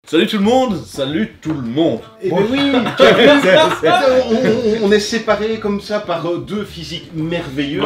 Salut tout le monde, salut tout le monde. Eh ben oui, on est séparés comme ça par deux physiques merveilleux.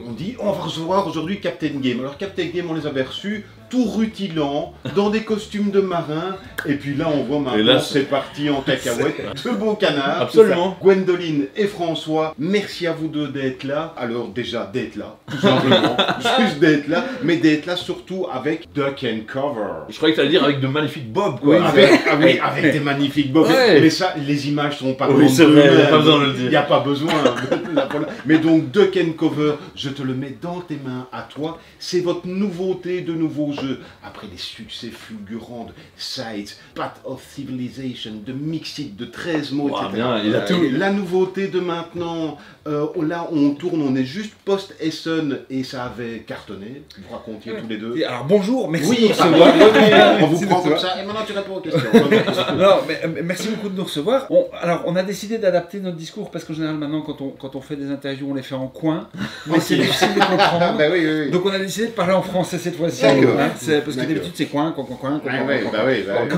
On dit, on va recevoir aujourd'hui Captain Game. Alors Captain Game, on les avait reçus, tout rutilant, dans des costumes de marins. Et puis là, on voit maintenant, c'est parti en cacahuète. Deux beaux canards. Absolument. Gwendoline et François, merci à vous deux d'être là. Alors déjà, d'être là, tout simplement. Juste d'être là, mais d'être là surtout avec Duck and Cover. Je croyais que tu allais dire avec de magnifiques bobs, quoi. Oui, avec des magnifiques bobs. Ouais. Mais ça, les images sont pas Oui, c'est vrai, il n'y a pas besoin de le dire. Il n'y a pas besoin. Mais donc, Duck and Cover, je te le mets dans tes mains à toi. C'est votre nouveauté de nouveau jeu. Après les succès fulgurants de Sides, Path of Civilization, de Mixit, de 13 mots, etc. Bien, il a tout. La nouveauté de maintenant, là on tourne, on est juste post-Essen et ça avait cartonné. Vous racontiez tous les deux. Et alors bonjour, merci de Oui, nous recevoir. on vous prend comme ça et maintenant tu réponds aux questions. Non, mais merci beaucoup de nous recevoir. Alors on a décidé d'adapter notre discours parce qu'en général maintenant quand on fait des interviews on les fait en coin, mais c'est difficile de comprendre. Bah oui. Donc on a décidé de parler en français cette fois-ci. Parce que d'habitude c'est coin. Comme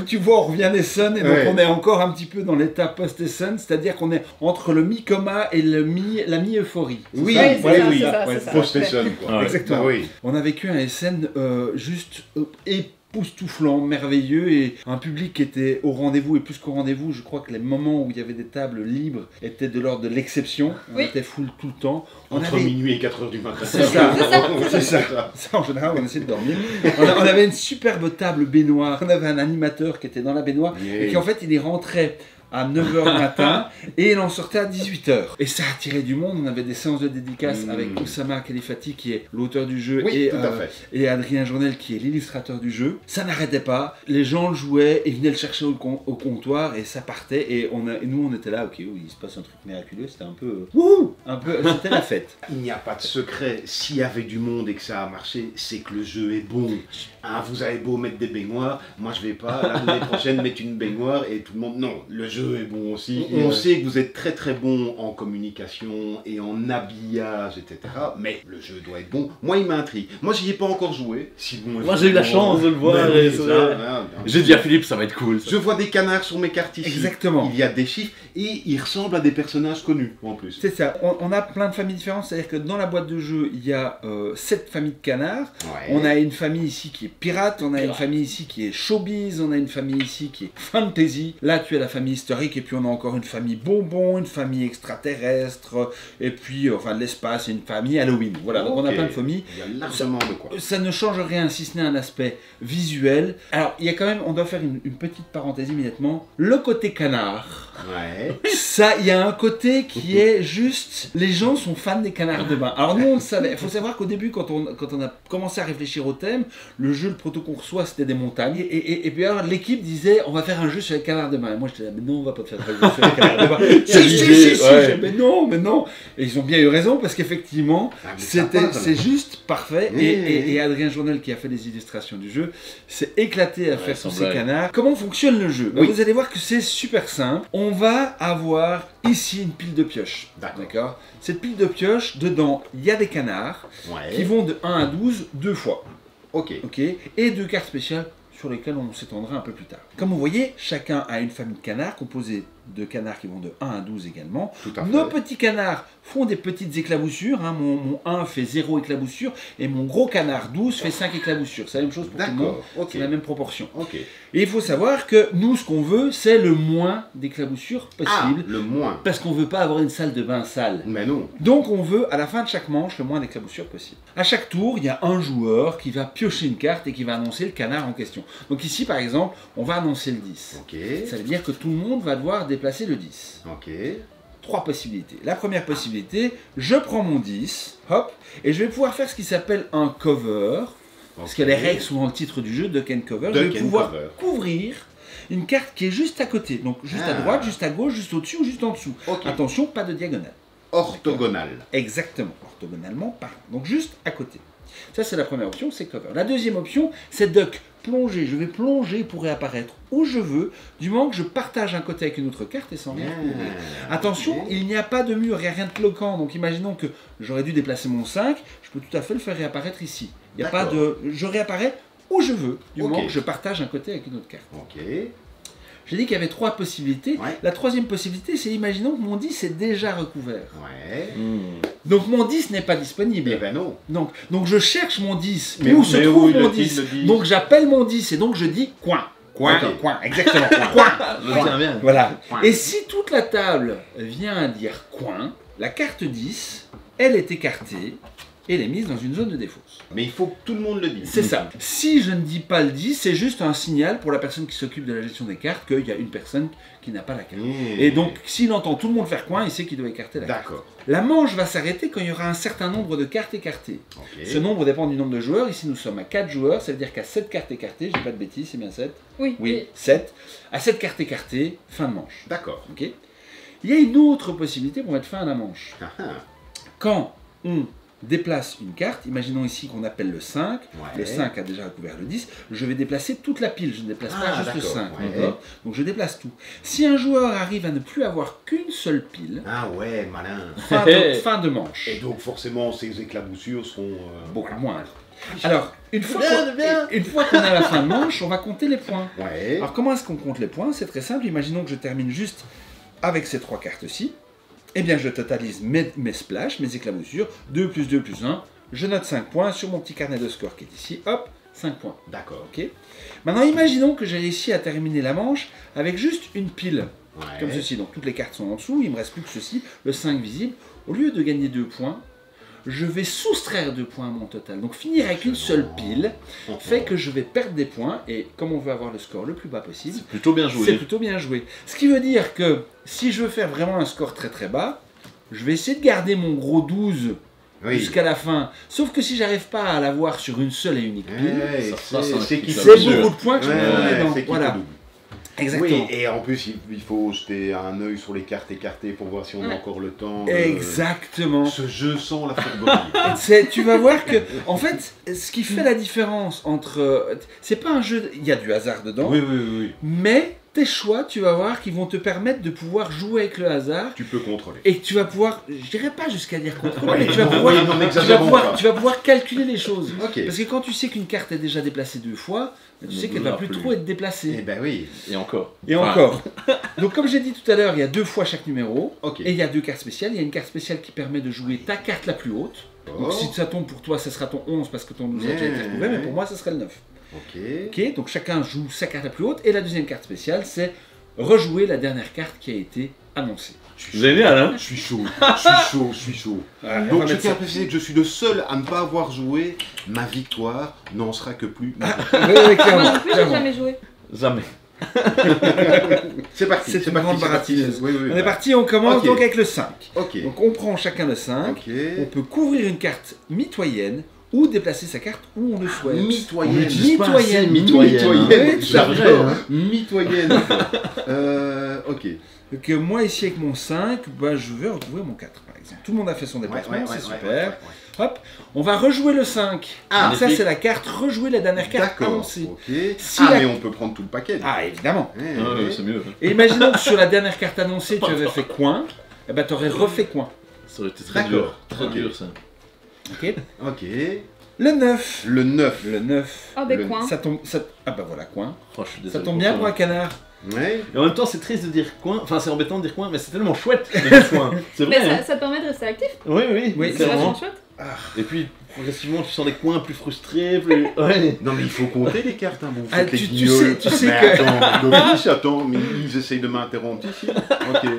tu vois on revient d'Essen et donc on est encore un petit peu dans l'état post-Essen, c'est-à-dire qu'on est entre le mi-coma et la mi-euphorie. Oui, post-Essen quoi. Exactement. Oui. On a vécu un Essen juste époustouflant, merveilleux et un public qui était au rendez-vous et plus qu'au rendez-vous. Je crois que les moments où il y avait des tables libres étaient de l'ordre de l'exception. On était full tout le temps. Entre minuit et 4h du matin. C'est ça. Ça en général on essaie de dormir. On avait une superbe table baignoire. On avait un animateur qui était dans la baignoire et qui en fait il y rentrait à 9h du matin et il en sortait à 18h. Et ça attirait du monde. On avait des séances de dédicaces avec Oussama Khalifati qui est l'auteur du jeu et Adrien Journel qui est l'illustrateur du jeu. Ça n'arrêtait pas. Les gens le jouaient et venaient le chercher au comptoir et ça partait. Et nous on était là, ok, il se passe un truc miraculeux. C'était un peu... c'était la fête. Il n'y a pas de secret. S'il y avait du monde et que ça a marché, c'est que le jeu est bon. Hein, vous avez beau mettre des baignoires, moi je vais pas l'année prochaine mettre une baignoire et tout le monde... Non, le jeu est bon aussi. On sait que vous êtes très très bon en communication et en habillage, etc. Mais le jeu doit être bon. Moi, il m'intrigue. Moi, j'y ai pas encore joué. Moi, j'ai eu la chance de le voir. J'ai dit à Philippe, ça va être cool. Je vois des canards sur mes cartes ici. Exactement. Il y a des chiffres et ils ressemblent à des personnages connus en plus. C'est ça. On a plein de familles différentes. C'est-à-dire que dans la boîte de jeu, il y a 7 familles de canards. On a une famille ici qui est pirate. On a une famille ici qui est showbiz. On a une famille ici qui est fantasy. Là, tu as la famille historique. Et puis on a encore une famille bonbon, une famille extraterrestre, et puis enfin de l'espace et une famille Halloween. Voilà, donc on a plein de familles. Il y a largement de quoi. Ça ne change rien si ce n'est un aspect visuel. Alors il y a quand même, on doit faire une petite parenthèse immédiatement. Le côté canard. Ça, il y a un côté qui est juste, les gens sont fans des canards de bain. Alors nous on le savait. Il faut savoir qu'au début quand on a commencé à réfléchir au thème, le jeu, le proto qu'on reçoit c'était des montagnes. Et puis alors l'équipe disait on va faire un jeu sur les canards de bain. Et moi j'étais là, mais non, on va pas faire un jeu sur les canards de bain. Si, mais non. Et ils ont bien eu raison parce qu'effectivement c'est juste parfait. Et Adrien Journel qui a fait les illustrations du jeu s'est éclaté à faire tous ces canards. Comment fonctionne le jeu? Vous allez voir que c'est super simple. On va avoir ici une pile de pioches. D'accord. Cette pile de pioches, dedans, il y a des canards qui vont de 1 à 12 deux fois. Ok. Et 2 cartes spéciales sur lesquelles on s'étendra un peu plus tard. Comme vous voyez, chacun a une famille de canards composée de canards qui vont de 1 à 12 également. Nos petits canards font des petites éclaboussures. Mon 1 fait 0 éclaboussure et mon gros canard 12 fait 5 éclaboussures. C'est la même chose pour tout le monde. C'est la même proportion. Et il faut savoir que nous, ce qu'on veut, c'est le moins d'éclaboussures possible. Le moins. Parce qu'on ne veut pas avoir une salle de bain sale. Mais non. Donc on veut, à la fin de chaque manche, le moins d'éclaboussures possible. À chaque tour, il y a un joueur qui va piocher une carte et qui va annoncer le canard en question. Donc ici, par exemple, on va annoncer le 10. Ça veut dire que tout le monde va devoir déplacer le 10. 3 possibilités. La première possibilité, je prends mon 10, hop, et je vais pouvoir faire ce qui s'appelle un cover. Parce que les règles sont dans le titre du jeu, Duck and Cover. Je vais pouvoir couvrir une carte qui est juste à côté. Donc juste à droite, juste à gauche, juste au-dessus ou juste en dessous. Attention, pas de diagonale. Orthogonale. Exactement. Orthogonalement parlant. Donc juste à côté. Ça, c'est la première option, c'est cover. La deuxième option, c'est duck, plonger. Je vais plonger pour réapparaître où je veux, du moment que je partage un côté avec une autre carte et sans rien couvrir. Attention, il n'y a pas de mur, il n'y a rien de bloquant. Donc imaginons que j'aurais dû déplacer mon 5, je peux tout à fait le faire réapparaître ici. Il n'y a pas de... Je réapparais où je veux, du moment que je partage un côté avec une autre carte. Ok. J'ai dit qu'il y avait 3 possibilités. Ouais. La troisième possibilité, c'est imaginons que mon 10 est déjà recouvert. Ouais. Donc mon 10 n'est pas disponible. Eh ben non. Donc je cherche mon 10. Mais où se trouve mon le 10 Donc j'appelle mon 10 et donc je dis coin. Coin, coin, exactement. Coin. Bien. Voilà. Et si toute la table vient à dire coin, la carte 10, elle est écartée et elle est mise dans une zone de défausse. Mais il faut que tout le monde le dise. C'est ça. Si je ne dis pas le 10, c'est juste un signal pour la personne qui s'occupe de la gestion des cartes qu'il y a une personne qui n'a pas la carte. Et donc, s'il entend tout le monde faire coin, il sait qu'il doit écarter la carte. D'accord. La manche va s'arrêter quand il y aura un certain nombre de cartes écartées. Ok. Ce nombre dépend du nombre de joueurs. Ici, nous sommes à 4 joueurs. Ça veut dire qu'à 7 cartes écartées, je dis pas de bêtises, c'est bien 7 Oui. 7. À 7 cartes écartées, fin de manche. D'accord. Ok. Il y a une autre possibilité pour mettre fin à la manche. Ah, ah. Quand on déplace une carte, imaginons ici qu'on appelle le 5, Ouais. le 5 a déjà recouvert le 10, je vais déplacer toute la pile, je ne déplace pas juste le d'accord, 5. ouais. D'accord. Donc je déplace tout. Si un joueur arrive à ne plus avoir qu'une seule pile, Ah ouais, malin. fin de manche. Et donc forcément, ces éclaboussures seront... Beaucoup moindres. Alors, une fois qu'on a la fin de manche, on va compter les points. Ouais. Alors comment est-ce qu'on compte les points? C'est très simple, imaginons que je termine juste avec ces 3 cartes-ci. Eh bien, je totalise mes splashes, mes éclaboussures, 2 plus 2 plus 1. Je note 5 points sur mon petit carnet de score qui est ici. Hop, 5 points. D'accord. Ok. Maintenant, imaginons que j'ai réussi à terminer la manche avec juste une pile, Ouais. comme ceci. Donc, toutes les cartes sont en dessous, il ne me reste plus que ceci, le 5 visible. Au lieu de gagner 2 points, je vais soustraire 2 points à mon total. Donc, finir avec une seule pile fait que je vais perdre des points. Et comme on veut avoir le score le plus bas possible, C'est plutôt bien c'est joué. plutôt bien joué. Ce qui veut dire que si je veux faire vraiment un score très très bas, je vais essayer de garder mon gros 12 Oui. jusqu'à la fin. Sauf que si j'arrive pas à l'avoir sur une seule et unique pile, Ouais, Ça fera ça, c'est qui ça c'est sûr. beaucoup de points que je Ouais, peux prendre ouais, dedans. c'est qui Voilà, tout double. exactement. Oui, et en plus, il faut jeter un œil sur les cartes écartées pour voir si on a encore le temps. Exactement. Ce jeu sent la fourberie. Tu vas voir que, en fait, ce qui fait la différence entre... C'est pas un jeu... Il y a du hasard dedans, Oui, oui, oui, oui. mais tes choix, tu vas voir, qui vont te permettre de pouvoir jouer avec le hasard. Tu peux contrôler. Et que tu vas pouvoir, je dirais pas jusqu'à dire contrôler, mais Oui, tu vas non, pouvoir, oui, non, n'exagérons pas. tu vas pouvoir calculer les choses. Ok. Parce que quand tu sais qu'une carte est déjà déplacée 2 fois, tu sais qu'elle va plus trop être déplacée. Eh ben oui. Et encore. Et Enfin, encore. Donc comme j'ai dit tout à l'heure, il y a 2 fois chaque numéro. Ok. Et il y a 2 cartes spéciales. Il y a une carte spéciale qui permet de jouer ta carte la plus haute. Donc Oh. si ça tombe pour toi, ça sera ton 11 parce que ton 12 a déjà été retrouvé, mais pour moi, ça serait le 9. Ok. Ok, donc chacun joue sa carte la plus haute. Et la deuxième carte spéciale, c'est rejouer la dernière carte qui a été annoncée. Génial, hein? Je suis chaud. Je suis chaud. Je suis chaud. On Donc va je mettre tiens à ça. préciser que je suis le seul à ne pas avoir joué. Ma victoire n'en sera que plus. Oui, oui, clairement, Moi non plus, j'ai clairement. jamais joué. Jamais. C'est parti. C'est une grande baratineuse. Oui, oui, On est parti, on commence Ok. donc avec le 5. Ok. Donc on prend chacun le 5. Ok. On peut couvrir une carte mitoyenne ou déplacer sa carte où on le souhaite. Mitoyenne. On n'utilise pas assez Mitoyenne. mitoyenne. Oui, Chargé, J'adore. hein. Mitoyenne. Ok. Donc moi ici avec mon 5, bah, je vais retrouver mon 4 par exemple. Tout le monde a fait son déplacement, c'est super. Hop, on va rejouer le 5. Ah, Donc ça magnifique. c'est la carte, rejouer la dernière carte D'accord. annoncée. Ok. Si Ah, la- mais on peut prendre tout le paquet. Ah évidemment. Eh, Ah, eh. ouais, c'est mieux. hein. Et imaginons que sur la dernière carte annoncée tu avais fait coin, et ben tu aurais refait coin. Ça aurait été très D'accord. dur. Très Ok. dur, ça. Ok. Ok. Le 9. Le 9. Le 9. Ah, ben Le- coin. Ça tombe. Ah bah voilà, coin. Oh, je suis Ça désolé tombe pour bien toi. pour un canard. Ouais. Et en même temps, c'est triste de dire coin. Enfin, c'est embêtant de dire coin, mais c'est tellement chouette de dire coin. C'est Mais vrai. ça, hein. ça te permet de rester actif. Oui, oui. Oui, C'est clairement. vachement chouette. Et puis, progressivement, tu sens les coins plus frustrés, plus. Ouais. Non mais il faut compter les cartes, hein. Vous Ah, faites les tu guignols. sais Mais que- attends, Dominis, attends, mais ils essayent de m'interrompre ici. Ok.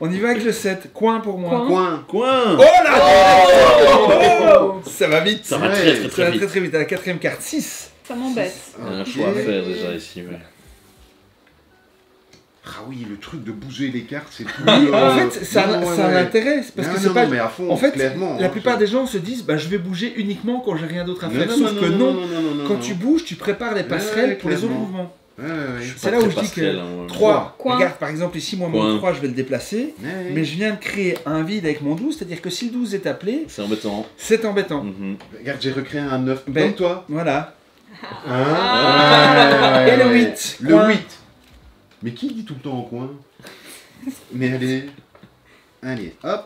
On y va avec le 7. Coin pour moi. Coin. Coin. Coin. Oh là oh Ça va vite. Ça va Ouais, très très Ça très va vite. très très vite. À la quatrième carte, 6. Ça m'embête. Il y a un Ok. choix à faire déjà ici. Ouais. Ah oui, le truc de bouger les cartes, c'est plus... Oui, en euh, fait, ça non, ouais, a un ouais. intérêt. Parce Non, que non, c'est pas. non, mais à fond, En fait, clairement. la hein, plupart je- des gens se disent bah, je vais bouger uniquement quand j'ai rien d'autre à faire. Non, Sauf que non, non, quand non. tu bouges, tu prépares les passerelles Ouais, pour les autres clairement. mouvements. Ouais, ouais, C'est là où je dis que 3, Coin. regarde par exemple ici, moi mon Coin. 3, je vais le déplacer. ouais. Ouais. Mais je viens de créer un vide avec mon 12, c'est-à-dire que si le 12 est appelé, C'est embêtant. c'est embêtant. Mhm. Regarde, j'ai recréé un 9 Ben, comme toi. Voilà. Ah, Et le ouais. 8. Le Coin. 8. Mais qui dit tout le temps en coin? Mais allez. Allez, hop.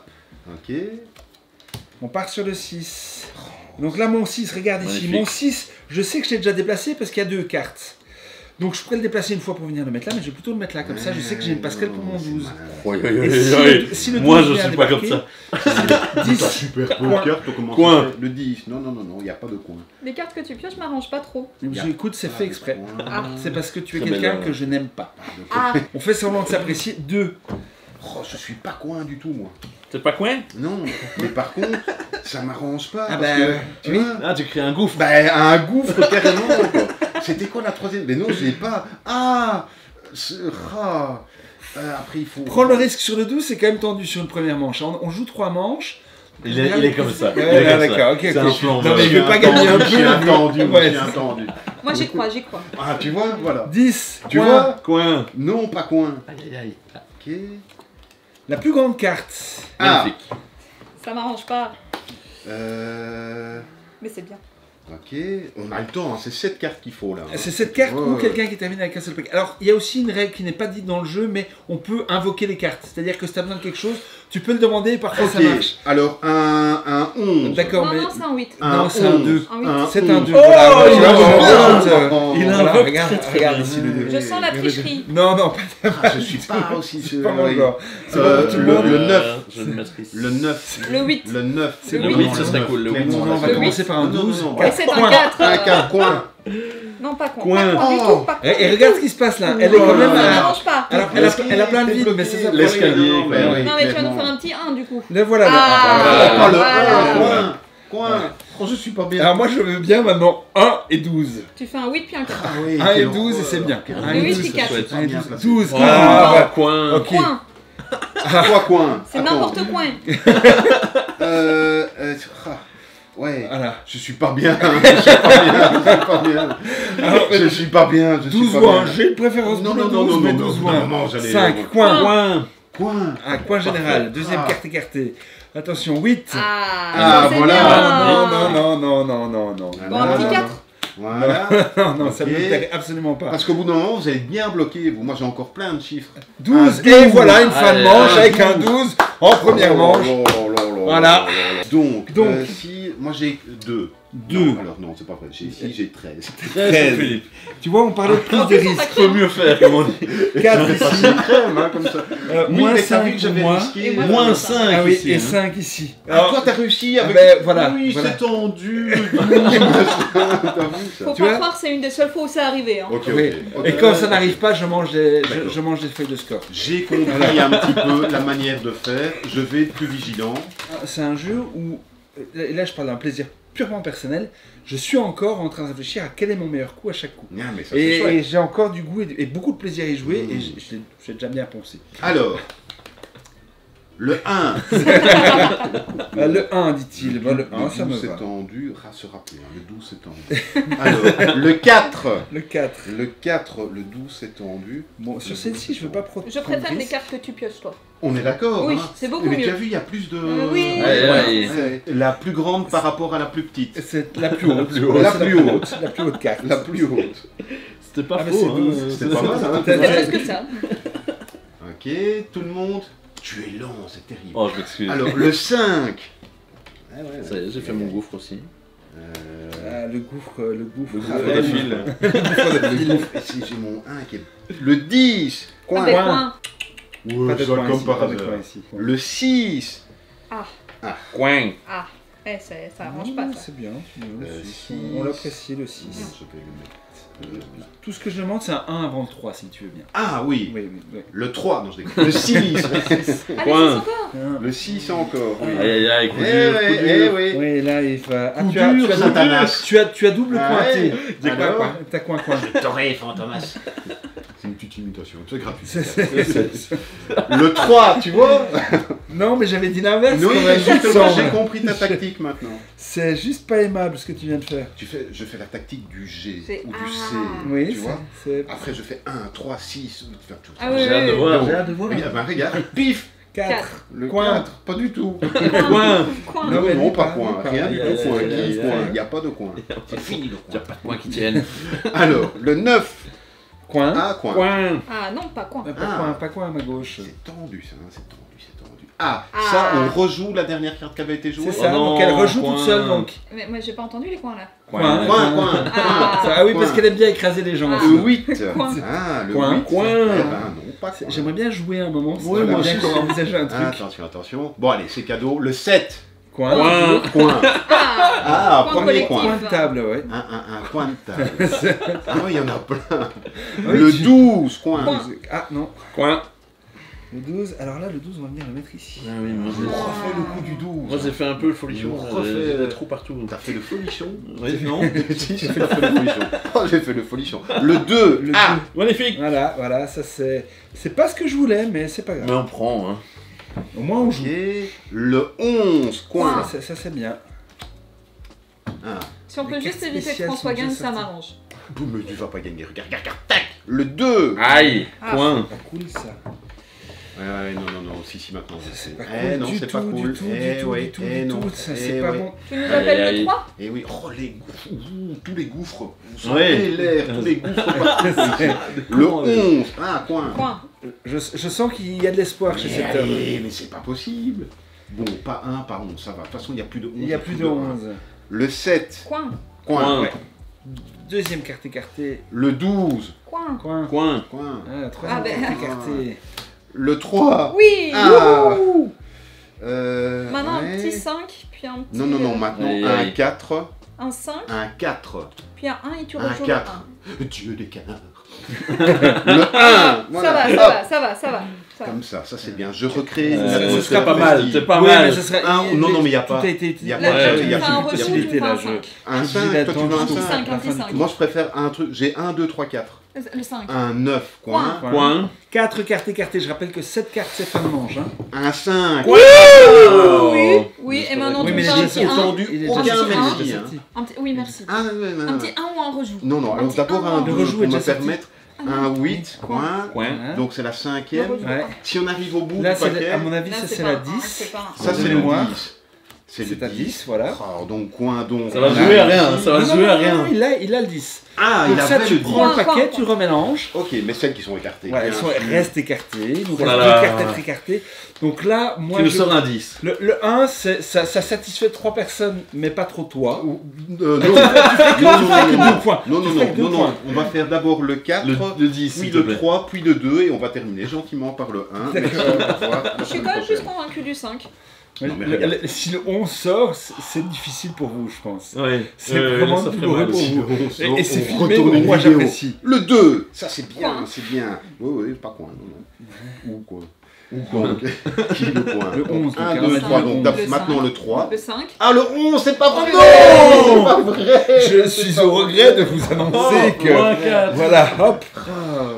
Ok. On part sur le 6. Donc là, mon 6, regarde ici. Magnifique. Mon 6, je sais que je l'ai déjà déplacé parce qu'il y a 2 cartes. Donc je pourrais le déplacer une fois pour venir le mettre là, mais je vais plutôt le mettre là. Comme ça, je sais que j'ai une passerelle pour mon 12. Et si le Moi, 12 je vient suis pas comme débarquer, ça. 10. Super poker, tu commences Coin. à faire le 10. Non, il n'y a pas de coin. Les cartes que tu pioches m'arrangent pas trop. Écoute, c'est fait exprès. Ah. C'est parce que tu es Très quelqu'un belle, que je n'aime pas. Ah, On fait semblant de s'apprécier. 2. Oh, je suis pas coin du tout, moi. C'est pas coin? Non, mais par contre, ça m'arrange pas. Ah parce bah, que, tu vois, Ah, tu crées un gouffre. un gouffre carrément. Quoi. C'était quoi la troisième? Mais non, je l'ai pas. Après, il faut. Prendre le risque sur le 12, c'est quand même tendu sur une première manche. On joue 3 manches. Il est comme ça. Ouais, Il est comme d'accord, ça. ok, C'est ok. un plan. Non, mais je Je vais pas gagner un peu. suis attendu, Ouais. je suis attendu. moi j'y crois, j'y crois. Ah, tu vois, voilà. 10. Tu coin. vois? Coin. Non, pas coin. Aïe, aïe, aïe. Ok. La plus grande carte. Magnifique. Ça m'arrange pas, Euh... mais c'est bien. Ok, on a le temps, hein. C'est 7 cartes qu'il faut là. hein. C'est cette carte ou Ouais. quelqu'un qui termine avec un seul paquet. Alors, il y a aussi une règle qui n'est pas dite dans le jeu, mais on peut invoquer les cartes. C'est-à-dire que si tu as besoin de quelque chose, tu peux le demander et parfois ça Ok, marche. alors un 11. D'accord, Non, mais. non, c'est un 8. Non, c'est un 2. Un 8. C'est un 2. Oh, voilà, il voilà, invoque voilà, bien. voilà, Il voilà, invoque regarde, très, très regarde bien. ici le 2. Je sens la tricherie. Non, non, pas Ah, je suis pas aussi sûr. pas mon oui. genre. C'est pas pour tout le monde. Le 9. Je le mettrai ici. Le 9. Le 8. Le 9. Le Le 8, ce serait cool. Le 8, Non, non, on va Le commencer par un Non, non, 12. non, Et c'est un Coin. 4. Un quart coin. Non, pas con. Coin. Pas con du Oh. tout, pas con. Et du regarde tout. ce qui se passe là. Elle est quand même Ça à. m'arrange pas. Alors, elle a plein de vide, mais c'est ça. L'escalier, Non, quoi. mais Non, oui, mais tu vas clairement. nous faire un petit 1 du coup. Le voilà. Ah. Pas le Voilà. 1, coin. Oh, je suis pas bien. Alors moi je veux bien maintenant 1 et 12. Tu fais un 8 puis un 4. Ah oui, 1 et quelle 12 et horreur. c'est bien. Quelle 1 Le et 8 12. puis 4. chouette. 1 et Bien 12. placé. 12. Oh, Ah, ouais. coin. Ok. Coin. Quoi coin? C'est Attends. n'importe quoi. Ouais. Voilà. Je suis pas bien. Je suis pas bien. Je suis pas bien. Je suis pas bien. Je suis 12 pas ouin. bien. J'ai une préférence Non, pour le non, non, 12, non, mais non, 12 non, ouin. non, j'allais- 5, coin. Coin. Coin. Ah, coin général. Parfait. Deuxième Ah. carte écartée. Attention, 8. Ah, ça, c'est voilà. bien. Non. Bon, un petit 4. Voilà. Non, ça ne Ok. me plairait absolument pas. Parce qu'au bout d'un moment, vous allez bien bloquer. Vous, moi, j'ai encore plein de chiffres. 12. Un Et 12. voilà une fin de Allez, manche un avec un 12 en première manche. Voilà. Donc, Donc. si moi j'ai 2. 2. Alors non, c'est pas vrai. Ici, j'ai 13. 13. Philippe. Tu vois, on parlait de prise En de plus, on risque. t'a Faut mieux faire, comme on dit. 4 C'est ici. crème, hein, comme ça. Oui, Moins mais t'as 5 vu que pour j'avais moi. risqué. Et moi, Moins ça. 5 Ah oui, ici. et hein. 5 ici. Ah, toi, t'as réussi avec. Ben, voilà. Oui, voilà. c'est tendu. T'as vu ça? Faut Tu pas vois croire, c'est une des seules fois où c'est arrivé. Hein. Ok, Oui. ok. Et quand ça n'arrive pas, je mange des D'accord. feuilles de score. J'ai compris un petit peu la manière de faire. Je vais être plus vigilant. C'est un jeu où, et là je parle d'un plaisir purement personnel, je suis encore en train de réfléchir à quel est mon meilleur coup à chaque coup. Ah, mais ça, c'est Et chouette. j'ai encore du goût et beaucoup de plaisir à y jouer et j'ai déjà bien poncé. Alors, le 1. Le 1 dit-il, bah, le 1 ça me c'est va. tendu, se rappeler, hein, le 12 c'est tendu. Alors, le 4. Le 4. Le 4, le 12 c'est tendu. Bon, sur celle-ci je veux pas prendre Je préfère de les risque. cartes que tu pioches, toi. On est d'accord, Oui, hein. c'est beaucoup Mais tu as mieux. vu, il y a plus de... Oui. Ouais. La plus grande par rapport à la plus petite. C'est la plus haute. La C'est plus haute. La plus haute carte. La plus haute. C'était pas Ah, mais faux. c'est hein. 12. C'est pas mal, hein. C'est presque que ça. Ok, tout le monde. Tu es lent, c'est terrible. Oh, je m'excuse. Alors, le 5. Ça y est, j'ai fait mon gouffre aussi. Ah, le gouffre. Le gouffre. Le Ah, gouffre de fil. Le gouffre, si j'ai mon 1 qui est... Le 10. Coin. Avec coin. Ouais, Pas de ça, coin comme ici, par pas de hasard. coin ici. Le 6. Coin. Ah, ça arrange pas ça. C'est bien. Le six. six. On l'apprécie le 6. Je vais le mettre. Tout ce que je demande, c'est un 1 avant le 3, si tu veux bien. Ah oui. Oui. Le 3, non je déconne. Le 6. Allez, Coin. c'est encore. Le 6 encore. Oui. Aïe aïe aïe, coup Eh dur, coup oui, dur. eh oui. Oui, là, il va. Ah, Coup tu as dur, double- Satanas. tu as double Ah pointé. ouais. T'as quoi, Alors quoi T'as coin. T'aurais, Fantomas. C'est une petite imitation, c'est gratuit. C'est- Le 3, tu vois? Non, mais j'avais dit l'inverse. Oui, quand même, justement, il me j'ai semble. compris ta tactique maintenant. C'est juste pas aimable ce que tu viens de faire. Je fais la tactique du G C'est- ou du ah. C. Oui, tu vois? c'est Après, je fais 1, 3, 6. Ah oui, J'ai hâte de oui. voir, Donc, j'ai hâte de voir. Oui, ah ben regarde, pif! 4. Le Coin. 4, pas du tout. Coin. Coin. Non, mais Non, dis pas pas, coin, dis pas. rien du Aïe, tout aïe, coin. aïe, Qui aïe, aïe. Il n'y a pas de coin. C'est fini le Y'a coin. pas de coin qui tienne. Alors, le 9. Coin. Ah, coin. Coin. Ah non, pas coin. Pas coin à ma gauche. C'est tendu ça, c'est tendu. Ah, ça, on rejoue la dernière carte qui avait été jouée. C'est ça, non, donc elle rejoue coin. toute seule donc. Mais moi j'ai pas entendu les coins là. Coin. Ah, Oui, parce Coin. qu'elle aime bien écraser les gens. Ah. Le 8. Coin. Ah, le Coin. 8. Coin. Eh ben non, pas coin. J'aimerais bien jouer un moment. Ouais, moi bien aussi. qu'on envisage un truc. Attention. Bon, allez, c'est cadeau. Le 7. Coin. Coin. Coin. Ah, Coin premier collectif. coin. Coin de table, ouais. Un coin de table. Ah oui, il y en a plein. Oui, Le tu- 12, coin. Coin. Ah non. Coin. Le 12. Alors là, le 12, on va venir le mettre ici. Ah oui, moi On refait le coup du 12. moi, j'ai fait un peu le folichon. On refait, J'ai des trous partout. T'as fait le folichon? Oui, non. Si, j'ai fait le folichon. Oh, j'ai fait le folichon. Le 2. Le Ah, 2. Magnifique. Voilà, ça c'est. C'est pas ce que je voulais, mais c'est pas grave. Mais on prend, hein. Au moins on joue. ok. Le 11, coin. Ça c'est bien. Ah. Si on peut Les juste cartes éviter que spéciales François sont gagne, déjà ça sorties. m'arrange. Mais tu vas pas gagner. Regarde, tac. Le 2. Aïe. Ah. Coin. Pas cool ça. Ouais, non, si, maintenant. C'est pas Eh cool non, du c'est tout, pas cool. du tout, Eh du tout, ouais, du tout, eh du non, tout. Ça eh c'est pas ouais. bon. Tu nous Aïe, appelles aïe. le 3 Et oui, oh les gouffres, tous les gouffres. Vous Ouais. sentez l'air, tous les gouffres partout. Le 11. Ah, coin. Coin. Je sens qu'il y a de l'espoir chez cet homme. Mais c'est pas possible. Bon, pas 1, pas 11, ça va. De toute façon, il y a plus de 11. Il y a plus de 11. Le 7. Coin. Coin. Coin. Ouais. Deuxième carte écartée. Le 12. Coin. Coin. Coin. Coin. Ah, troisième Ah, ben. carte écartée. Le 3. Oui. Ah. Maintenant un ouais. petit 5, puis un petit. Non, maintenant Aïe, un aïe. 4. Un 5, Un 4. puis un 1 et tu Un rejoues le 4. 1. Dieu des canards. Le 1. Voilà. Ça va. Comme ça c'est bien. Je recrée une Ce atmosphère serait pas mal. festive. C'est pas Oui, mal. mais ce serait. Non, mais il y a pas. Tout a été. Il y a Là, pas. Ouais, tu il y a fais un plus de retour, tu possibilité, fais là, un je- 5. Un Obligé 5, toi tu d'attendre veux un jusqu'au 5. cinq, un petit la fin 5. du Moi je préfère un truc, j'ai 1, 2, 3, 4. Le 5. Un 9, coin. Coin. Coin. 4 cartes écartées. Je rappelle que 7 cartes c'est fin de manche. Hein. Un 5. Coin. Oui, et maintenant Oui, tu mais fais il est un déjà petit 1. tendu. Il est Aucun déjà merci, sorti, hein. sorti. Oui, merci. Ah, Un petit 1 ou un rejoue. Non, Un alors petit d'abord un. un Le 2 rejoue pour est me déjà sorti. permettre. Un 8, coin. Coin. Hein. Donc c'est la 5e. Ouais. Si on arrive au bout Là, du paquet, c'est à mon avis, Là, ça c'est c'est pas la un, 10. c'est pas un. ça c'est de le mémoire. 10. C'est C'est le à 10, voilà. Oh, donc coin, donc. Ça va Voilà. jouer à rien. Ça va Non, jouer non, à non, rien. non, il a le 10. Ah, Donc il ça, avait tu le prends 10. le Coin, paquet, coin, tu le remélanges. Ok, mais celles qui sont écartées. Voilà, bien elles sûr. restent écartées. Donc, Oh là deux là. cartes être écartées. Donc là, moi, Tu me je- sors un 10. le 1, ça satisfait 3 personnes, mais pas trop toi. Non, Tu fais que 2 points. non, Tu fais que deux non, points. on va faire d'abord le 4, Le 10, puis s'il te le plaît. 3, puis le 2, et on va terminer gentiment par le 1. D'accord. Merci, au revoir. Je suis quand même plus convaincu du 5. Non, mais regarde. Si le 11 sort, c'est difficile pour vous, je pense. Ouais. C'est vraiment ça ferait douloureux mal. pour Si vous. le 11 sort, Et c'est on filmé, retourne donc une moi vidéo. j'apprécie. Le 2, ça c'est bien, Coin. c'est bien. Oui, pas coin, non. Ou quoi. Donc, qui le coin Le 11, 1, donc, 2, un, 3, le donc 11. tape Le maintenant 5. le 3. Le 5. Ah, le 11, c'est pas vrai! Non C'est pas vrai! Je suis au regret de vous annoncer que. Moins 4. Voilà, hop.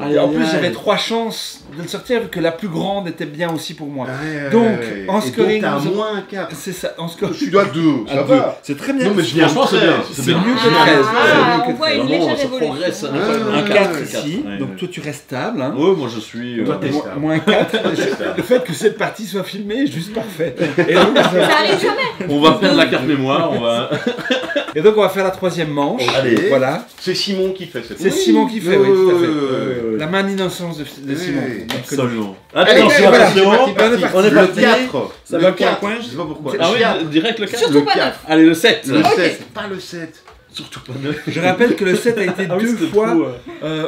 Aïe, Et en aïe, plus, aïe. j'avais 3 chances de le sortir vu que la plus grande était bien aussi pour moi. Ouais, Donc, ouais. en Et scoring, donc, t'as nous avons- moins 4. C'est ça, en score. Je suis à 2, ça À deux. va. C'est très bien. Non, mais je viens Franchement, c'est bien. C'est bien. mieux que Ah, 13. ah, C'est mieux que on voit 13. une Vraiment, légère ça évolution. progresse. Ouais, Un ouais, 4 ouais, ici, ouais, donc ouais. toi tu restes stable. Hein. Ouais, moi je suis. Toi, t'es Mo- stable. Moins 4, le fait que cette partie soit filmée est juste parfait. Et donc, Ça arrive jamais. On va perdre la carte mémoire. On va. on va faire la 3e manche. Allez. Voilà. C'est Simon qui fait cette C'est Simon qui fait, oui, tout à fait. Ouais. La main d'innocence de Simon. Oui, Donc, Absolument. Allez, Attention, voilà, attention. on est Le parti. 4. Ça le va pour un 4. point Je sais pas pourquoi. Ah Le oui, 4. direct le 4. Surtout Le pas 4. 9. Allez, le 7. Le Ok. 7. Pas le 7. Surtout pas 9. Je rappelle que le 7 a été Ah oui, 2 c'était fois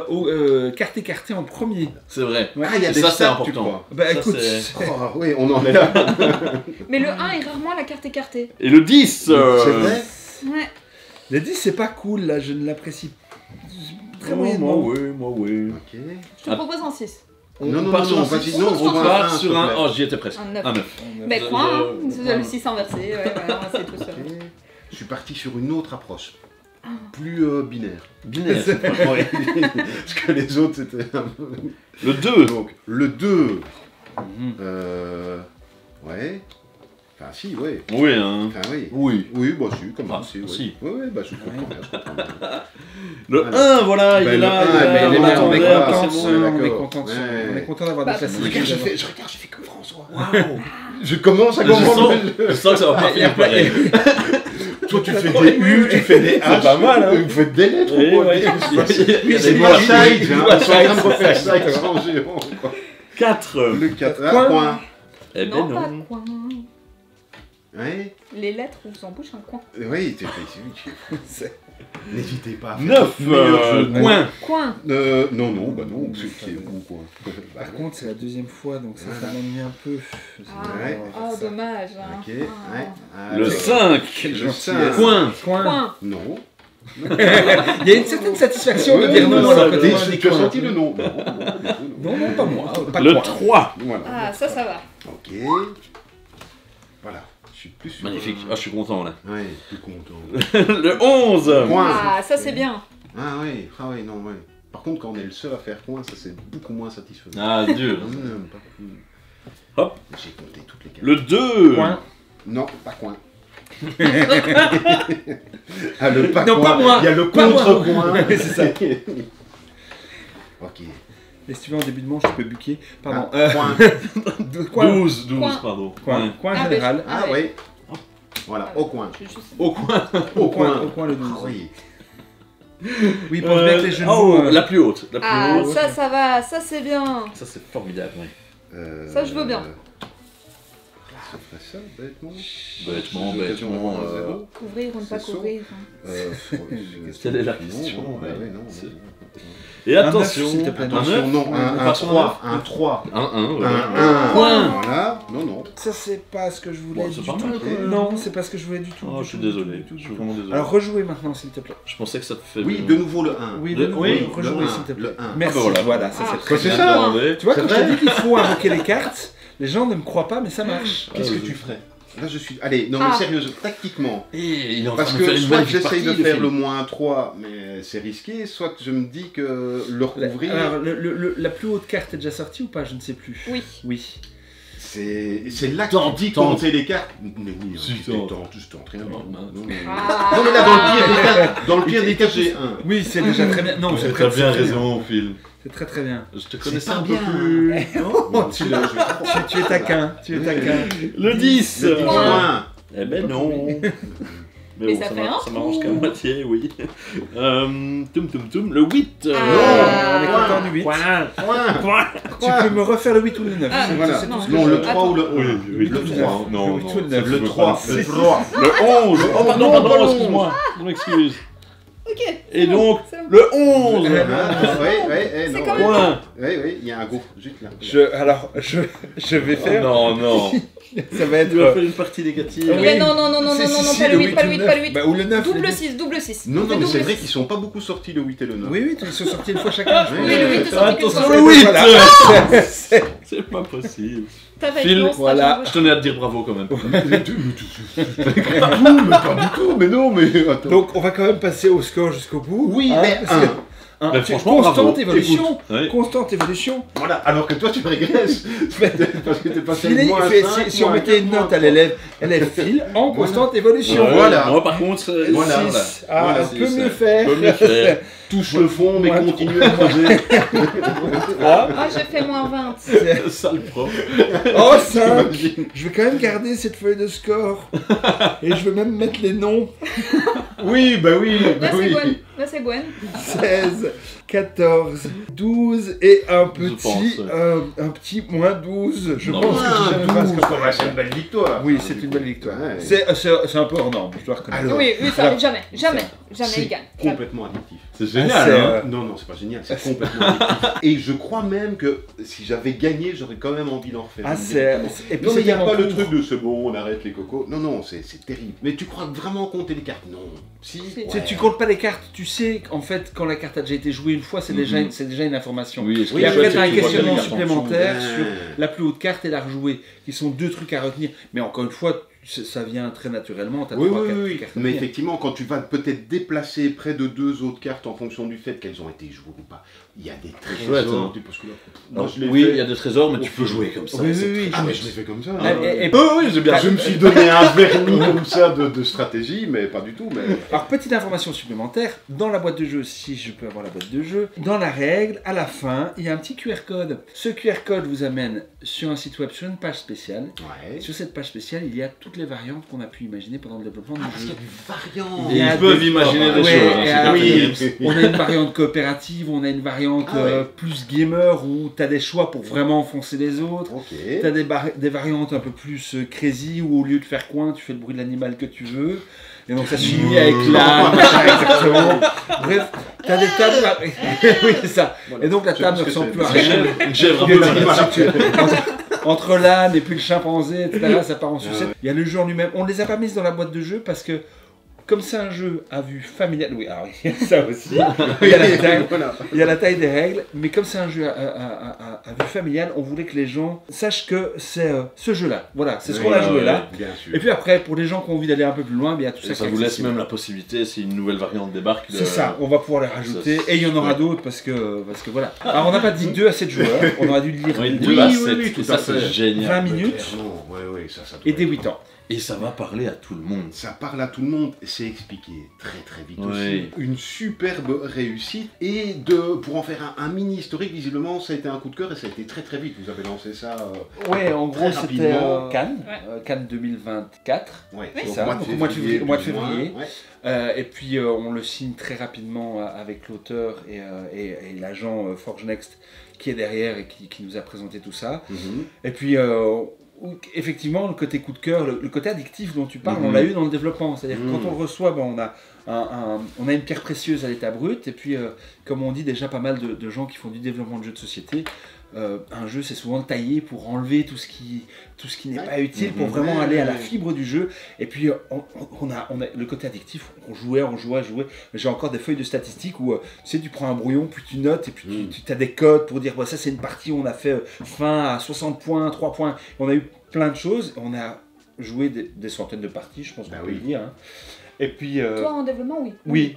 trop, carte écartée en premier. C'est vrai. Ouais. Ah, il y a Et des ça, c'est stats, tu important. crois. Bah Ça, écoute, c'est- Oh, oui, on en est là. Mais le 1 est rarement la carte écartée. Et le 10. C'est vrai? Ouais. le 10 c'est pas cool là, je ne l'apprécie très Moi, moyennement. moi, oui. Ok. Je te propose un 6. Non, part sur un vas-y, six. non, on revois repart un, s'il sur te un. plaît. Oh, j'y étais presque. Un 9. Un 9. Mais Je- quoi hein je- C'est le 6 inversé. Ouais, voilà, c'est tout ça. Ok. Je suis parti sur une autre approche. Plus binaire. Binaire. Ouais. Parce que les autres, c'était un peu... Le 2. Donc, le 2. Mhm. Ouais. Enfin, si, ouais. Oui, hein. Enfin, oui. Oui. Oui, bah si, comme Ah, ça, si. Ouais. si. Ouais, ouais, bah je comprends bien, je comprends bien. Le Voilà. 1, voilà, il Ben, est le là. un, il est ben, là, il est on bien, on est attendait, d'accord, content c'est de bon. ce- on est on est d'accord. content de ce- Ouais. on est content d'avoir Bah, déplacé les Regarde, choses. je regarde, je fais que François. Waouh. Je commence à Je sens, comprendre. je sens que ça va pas finir pareil. Toi, tu fais des U, tu fais des H. C'est pas mal, hein. Vous faites des lettres Oui, ou quoi? oui. Oui, c'est mots pas à Side, Side, hein. On est en train de refaire ça avec son géant. 4. Le 4. Coin. Coin. Eh ben Non, pas non. coin. Ouais. Les lettres vous embouchent un coin. Oui, c'est lui qui est fou. N'hésitez pas à faire 9. le meilleur jeu de mots. Coin. Coin. Non, bah non, c'est qui est où, quoi. Par contre, c'est la deuxième fois, donc ça m'ennuie un peu. Ah, Ouais. oh, dommage. Hein. Ok, Ah. ouais. Le Allez. 5. Le 5. Coin. Coin. Coin. Non. Il y a une certaine satisfaction de Ouais, dire non, non ça, alors que tu moi, je dis as coin. senti le nom. Non, non, pas moi. Pas Le coin. 3. Voilà. Ah, ça va. Ok. Voilà. Je suis plus sûr. Magnifique. Ah, je suis content là. Ouais, plus content. Le 11. Coin. Ah, ça c'est bien. Ah oui, non, ouais. Par contre, quand on est le seul à faire coin, ça c'est beaucoup moins satisfaisant. Ah, dur. Hop. J'ai compté toutes les cartes. Le 2. Coin. Non, pas coin. Ah, le pas Non, coin. pas moi. Il y a le Pas moi. contre-coin. C'est ça. Ok. Et si tu veux en début de manche, tu peux buquer. Pardon. Ah, coin. Coin. 12. Coin. Pardon. Coin. Coin Ah, général. Ah oui. Voilà, au coin. Je suis juste- Au coin. Au coin. Au coin le 12. Ah oui. Oui, pense bien que les jeux de Oh, mots. la plus haute. La plus Ah, haute. ça va, ça c'est bien. Ça, c'est formidable. Ouais. Ça, je veux bien. Ça ferait ça, bêtement. Bêtement. Couvrir ou ne pas C'est couvrir. Quelle est la question, Non, bah ouais. oui, non. C'est- non. Et Un attention. neuf, s'il te plaît. Attention, non, un passe au 3. Un 3. 1-1. Un Coin. Voilà. Non. Ça, c'est pas ce que je voulais Bon, du c'est tout. pas mal, quoi. Non, c'est pas ce que je voulais du tout. Oh, du je suis tout, du désolé. tout, du Je suis tout. vraiment désolé. Alors, rejouez maintenant, s'il te plaît. Je pensais que ça te fait. Oui, de nouveau le 1. Oui, Le- de oui, nouveau, rejouez, le s'il te un, plaît. le un. Merci. Ah, bah Voilà, ça Ah. c'est très C'est bien. ça. Tu vois, C'est quand je vrai. te dis qu'il faut invoquer les cartes, les gens ne me croient pas, mais ça marche. Qu'est-ce que tu ferais? Là, je suis. Allez, non, mais Ah. sérieux, tactiquement. Et il est en Parce train de que faire une soit magnifique j'essaye de partie, faire film. le moins 3, mais c'est risqué, soit je me dis que le recouvrir, Alors, la plus haute carte est déjà sortie ou pas? Je ne sais plus. Oui. Oui. c'est là que Tente, tu dis tente. compter les cartes. Mais oui, Si, je tente. tente rien. Non, Non, Ah. mais là, dans le pire des cas, j'ai 1. Oui, c'est déjà très bien. Non, c'est T'as très bien très raison, Phil. C'est très très bien. Je te connaissais pas un peu bien. plus. Oh, tu es taquin. Tu es taquin. Le 10. Le 10 points. Eh ben non. Mais Et bon, ça fait un ça m'arrange trou. qu'à moitié, oui. Le 8. Ah. On est content du 8. Point. Tu peux me refaire le 8 ou le 9. Ah, Voilà. C'est tout ce que Non, je- le 3 ou le 1. Oui, Le 3. Non, Le non. tout le neuf. Le 3. Le Le 3. Le 11. Oh, pardon, non, pas pardon, le excuse-moi. Je m'excuse. Ok. Et donc, C'est bon. le 11. Oui, quand même Point. oui, il y a un gouffre juste là. Je vais faire. Non, non. Ça va Tu vas être. faire une partie négative. Oui. Mais non, pas le 8, pas le 8, pas le 8. Bah, ou le 9. Double les 6, double 6. Non, mais Double c'est vrai six. qu'ils sont pas beaucoup sortis le 8 et le 9. Oui, oui, ils sont sortis une fois chacun. je Oui, pense. Oui, le 8 est sorti qu'une Attention, fois. le 8. Voilà. C'est pas possible. T'as fait Phil, une voilà. Je tenais à te dire bravo quand même. Mais pas du tout, mais non, mais attends. Donc, on va quand même passer au score jusqu'au bout. Oui, hein, mais parce que- 1. hein, Mais franchement, constante bravo. évolution. Ouais. Constante évolution. Voilà, alors que toi tu régresses. Parce que t'es passé Phil, de moins fait- 5, si on moins mettait une 4, note à l'élève Phil en constante évolution. Voilà. Moi, par contre, Voilà. 6. Voilà, Ah, c'est peut ça. mieux faire. Peut mieux faire. touche le fond, mais Moins continue à creuser. 3. Ah, j'ai fait moins 20. Sale prof. Oh, 5. T'imagines. Je vais quand même garder cette feuille de score. Et je vais même mettre les noms. Oui, bah oui, Là, bah c'est oui. Gwen. Là, c'est Gwen. 16, 14, 12 et un pense, petit moins 12. Je Non. pense que si jamais passe comme ça. C'est une belle victoire. Oui, c'est une belle victoire. Ouais. C'est un peu hors norme, je dois reconnaître. Alors, Oui, ça arrive jamais. Jamais C'est il gagne. Jamais. complètement addictif. C'est Ah, génial, c'est, hein. Non, c'est pas génial, c'est complètement addictif. Et je crois même que si j'avais gagné, j'aurais quand même envie d'en refaire. Ah, et puis Non, mais il n'y a tellement pas le court. truc de c'est bon, on arrête les cocos. Non, non, c'est terrible. Mais tu crois vraiment compter les cartes? Non. Si. Si. Tu comptes pas les cartes, tu sais qu'en fait, quand la carte a déjà été jouée une fois, c'est déjà une information. Oui, Et après, tu as un tu vois questionnement quelle carte en supplémentaire dessous. sur Ouais. la plus haute carte et la rejouer, qui sont deux trucs à retenir. Mais encore une fois, ça vient très naturellement. T'as Oui, trois, oui, quatre oui. trucs à Mais retenir. effectivement, quand tu vas peut-être déplacer près de deux autres cartes en fonction du fait qu'elles ont été jouées ou pas, il y a des trésors. chouette, hein. Parce que là, Alors, moi, je l'ai oui, fait. il y a des trésors, mais tu Au peux fil. jouer comme ça. Oui, oui, c'est oui. Ah, très mais chouette. je l'ai fait comme ça. Ah, hein. et- Oui, j'ai bien. Je me suis donné un vernis comme ça de stratégie, mais pas du tout. Mais... Alors, petite information supplémentaire, dans la boîte de jeu, si je peux avoir la boîte de jeu, dans la règle, à la fin, il y a un petit QR code. Ce QR code vous amène sur un site web, sur une page spéciale. Ouais. Sur cette page spéciale, il y a toutes toutes les variantes qu'on a pu imaginer pendant le développement Parce du qu'il y jeu. a du variant. Il y a Ils peuvent des- imaginer des Ouais, choses. et hein, oui. c'est On a une variante coopérative, on a une variante Ah ouais. plus gamer où tu as des choix pour vraiment enfoncer les autres. Ok. Tu as des variantes un peu plus crazy où au lieu de faire coin, tu fais le bruit de l'animal que tu veux. Et donc ça se finit avec l'âne, machin, exactement. Bref, tu as des tables. Oui, c'est ça. Et donc la table ne ressemble plus à rien. Une chèvre un peu Entre l'âne et puis le chimpanzé, etc., ça part en sucette. Il y a le jeu en lui-même. On ne les a pas mises dans la boîte de jeu parce que, comme c'est un jeu à vue familiale, oui, alors il y a ça aussi. Il y a la taille, il y a la taille des règles, mais comme c'est un jeu à vue familiale, on voulait que les gens sachent que c'est ce jeu-là. Voilà, c'est ce qu'on a joué là. Bien sûr. Et puis après, pour les gens qui ont envie d'aller un peu plus loin, il y a tout ça. Et ça qui est vous laisse accessible. même la possibilité, si une nouvelle variante débarque. C'est ça, on va pouvoir les rajouter Ça, et il y en aura ouais. d'autres parce que voilà. Alors on n'a pas dit 2 à 7 joueurs, on aurait dû le dire Oui, des 2 à oui, 7, oui, tout et ça à fait. c'est génial. 20 minutes Clairement, ouais, ça doit et des être- 8 ans. Et ça va parler à tout le monde. Ça parle à tout le monde, c'est expliqué très vite Oui. aussi. Une superbe réussite et pour en faire un mini historique, visiblement ça a été un coup de cœur et ça a été très vite. Vous avez lancé ça. Ouais, en Très gros c'était rapidement. Cannes, Ouais. Cannes 2024. Ouais, C'est donc ça, mois de donc au mois de février, plus mois de ou moins, février. ouais. Et puis on le signe très rapidement avec l'auteur et l'agent Forge Next qui est derrière et qui nous a présenté tout ça. Mhm. Et puis effectivement, le côté coup de cœur, le côté addictif dont tu parles, Mhm. on l'a eu dans le développement. C'est-à-dire que Mhm. quand on le reçoit, ben, on a une pierre précieuse à l'état brut. Et puis, comme on dit déjà pas mal de gens qui font du développement de jeux de société, un jeu c'est souvent taillé pour enlever tout ce qui n'est pas utile, pour vraiment aller à la fibre du jeu. Et puis on a le côté addictif, on jouait. J'ai encore des feuilles de statistiques où tu sais, tu prends un brouillon, puis tu notes, et puis tu as des codes pour dire bah, ça c'est une partie où on a fait fin à 60 points, 3 points. On a eu plein de choses, on a joué des centaines de parties, je pense qu'on peut le dire. Hein. Et puis, Toi en développement, oui. Oui.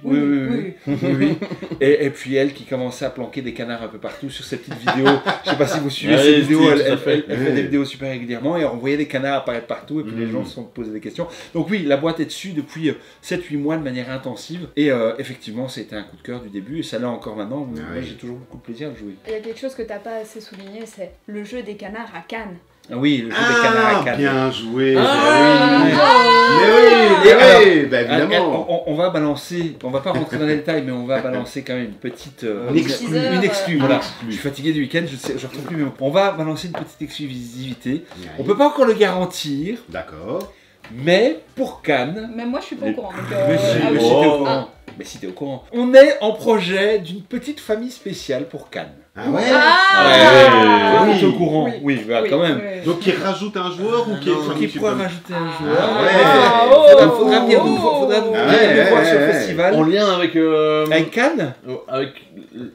Et puis elle qui commençait à planquer des canards un peu partout sur ses petites vidéos. Je sais pas si vous suivez ces vidéos, elle fait des vidéos super régulièrement et on voyait des canards apparaître partout et puis les gens se sont posés des questions. Donc oui, la boîte est dessus depuis 7-8 mois de manière intensive et effectivement c'était un coup de cœur du début et ça l'est encore maintenant. Moi j'ai toujours beaucoup de plaisir à jouer. Il y a quelque chose que t'as pas assez souligné, c'est le jeu des canards à Cannes. Ah oui, le jeu des canards à Cannes. Bien joué. Et alors, évidemment. on va balancer, on va pas rentrer dans les détails, mais on va balancer quand même une petite Une exclue. Voilà. Je suis fatigué du week-end, je retrouve plus mes mots. On va balancer une petite exclusivité. Ouais. On peut pas encore le garantir, D'accord. mais pour Cannes. Même moi je suis pas au courant. Donc, Mais si, ah mais oui. si t'es au Oh. courant. Mais si t'es au courant. On est en projet d'une petite famille spéciale pour Cannes. Ah ouais. Ah Vous oui. êtes au courant? Oui. Oui, bah, quand même. Oui. Donc qui rajoute un joueur ou qui est une Qui famille pourrait super- rajouter un Ah, joueur? ouais. Faudra venir nous voir sur le ouais. festival. En lien avec. Avec Cannes? Avec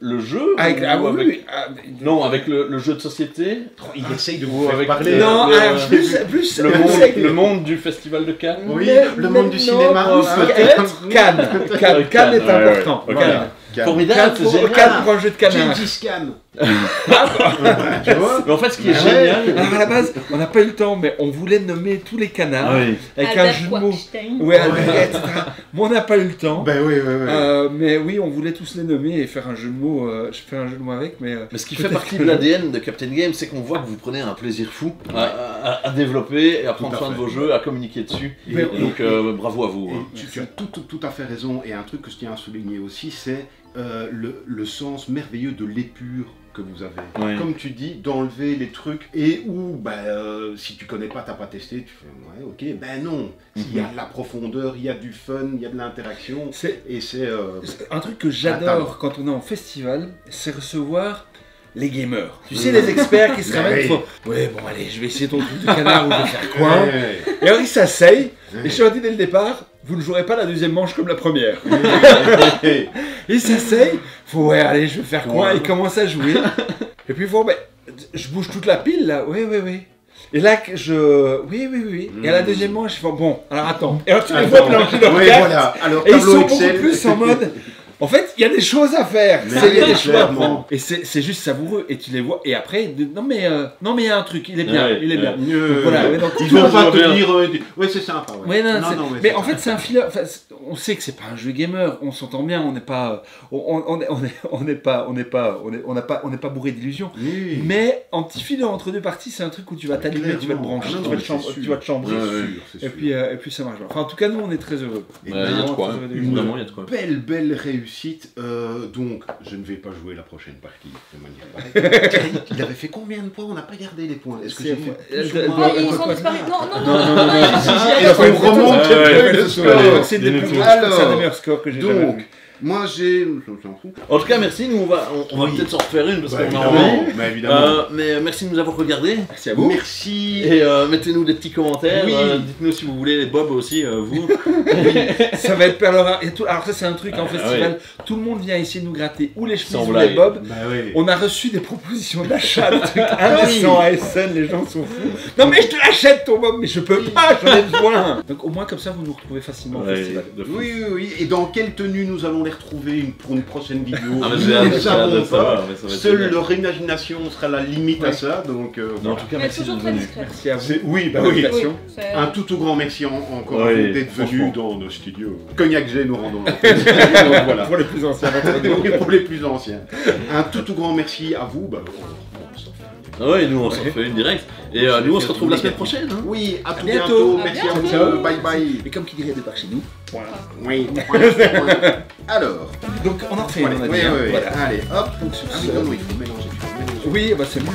le jeu Avec, ou ah oui, avec- oui. Ah, Non, avec le jeu de société. Il essaye de Ou vous faire avec parler. non, le- alors plus Le monde du festival de Cannes. Oui, le monde du cinéma. peut-être. Cannes est Ouais, important. ouais. Cannes. Formidable, c'est génial. Cannes pour un jeu de canard. Gengis Khan. Tu vois. Mais en fait, ce qui est Ah ouais. génial. Alors à la base, on n'a pas eu le temps, mais on voulait nommer tous les canards Oui. avec un jeu de mots. Ouais, etc. Mais on n'a pas eu le temps. Ben oui. Mais oui, on voulait tous les nommer et faire un jeu de mots. Je fais un jeu de mots avec, mais. Mais ce qui fait peut-être partie que- de l'ADN de Captain Game, c'est qu'on voit que vous prenez un plaisir fou à développer et à prendre Tout à soin de fait. vos jeux, à communiquer dessus. Et- Et donc bravo à vous. Et hein. tu as tout à fait raison. Et un truc que je tiens à souligner aussi, c'est le sens merveilleux de l'épure que vous avez. Ouais. Comme tu dis, d'enlever les trucs et où, si tu connais pas, t'as pas testé, tu fais ouais, ok, ben non. Il y a de la profondeur, il y a du fun, il y a de l'interaction. C'est Et c'est. un truc que j'adore Attends. quand on est en festival, c'est recevoir les gamers. Tu sais, les experts qui se ramènent, Oui. qui font ouais, bon, allez, je vais essayer ton truc de canard ou je vais faire quoi. Ouais. Et alors ils s'asseyent, et je leur dis dès le départ, vous ne jouerez pas la deuxième manche comme la première. Ils s'asseyent, faut ouais, allez, je vais faire quoi. Ouais. Ils commencent à jouer. Et puis ils font, je bouge toute la pile là, oui. Et là, oui. Et à la deuxième manche, je fais, bon, alors attends. Et alors tu les vois Attends. mélanger leurs Ouais, cartes. voilà. Alors, Et ils tableau sont beaucoup Excel. plus en mode. En fait, il y a des choses à faire. Mais Il y a des choix à clairement. prendre. Et c'est juste savoureux. Et tu les vois. Et après, non mais il y a un truc. Il est bien. Ouais, il est bien. ouais. Donc voilà. Ouais, donc, Ils tu vont vois, pas je vois te bien. dire. Ouais, c'est sympa. Ouais. Ouais, non, Non, c'est- non, ouais, mais c'est en fait, sympa. c'est un filler. Enfin, on sait que c'est pas un jeu gamer, on s'entend bien, on n'est pas, on n'est pas bourré d'illusions. Oui. Mais en petit filet entre deux parties, c'est un truc où tu vas t'allumer, tu vas te brancher, tu vas te chambrer, et puis ça marche. Enfin, en tout cas, nous, on est très heureux. Il y a de quoi. Vraiment, il y a de quoi. Belle réussite. Donc, je ne vais pas jouer la prochaine partie de manière pareille. Il avait fait combien de points? On n'a pas gardé les points. Est-ce que j'ai fait Ils sont disparus. Non. Il a fait vraiment c'est des meilleurs scores que j'ai jamais vus. Moi j'ai... En tout cas, merci. Nous, on va peut-être s'en refaire une parce qu'on a envie. Mais merci de nous avoir regardés. Merci à vous. Merci. Et mettez-nous des petits commentaires. Dites-nous si vous voulez les Bob aussi, vous. Ça va être perlera. Alors ça c'est un truc en festival. Tout le monde vient essayer de nous gratter ou les chemises ou les Bob. On a reçu des propositions d'achat, des trucs indécents à SN. Les gens sont fous. Non mais je te l'achète ton Bob, mais je peux pas, j'en ai besoin. Donc au moins comme ça vous nous retrouvez facilement au festival. Oui. Et dans quelle tenue nous allons les retrouver pour une prochaine vidéo? Nous savons pas. Seule leur imagination sera la limite à ça. Donc en tout cas, merci d'être venu. Merci à vous. Oui. Un tout grand merci encore à vous d'être venu dans nos studios. Cognac G, nous rendons voilà. Pour les plus anciens d'entre nous. Pour les plus anciens. Un tout grand merci à vous. Oui, nous on s'en fait une direct. Et nous on se retrouve la semaine prochaine. Oui, à tout bientôt. Merci à vous. Bye bye. Et comme qui dirait de par chez nous. Oui. Alors. Donc on en refait une, on a dit. Voilà. Allez, hop. Donc sur il faut mélanger. Oui, bah c'est mieux.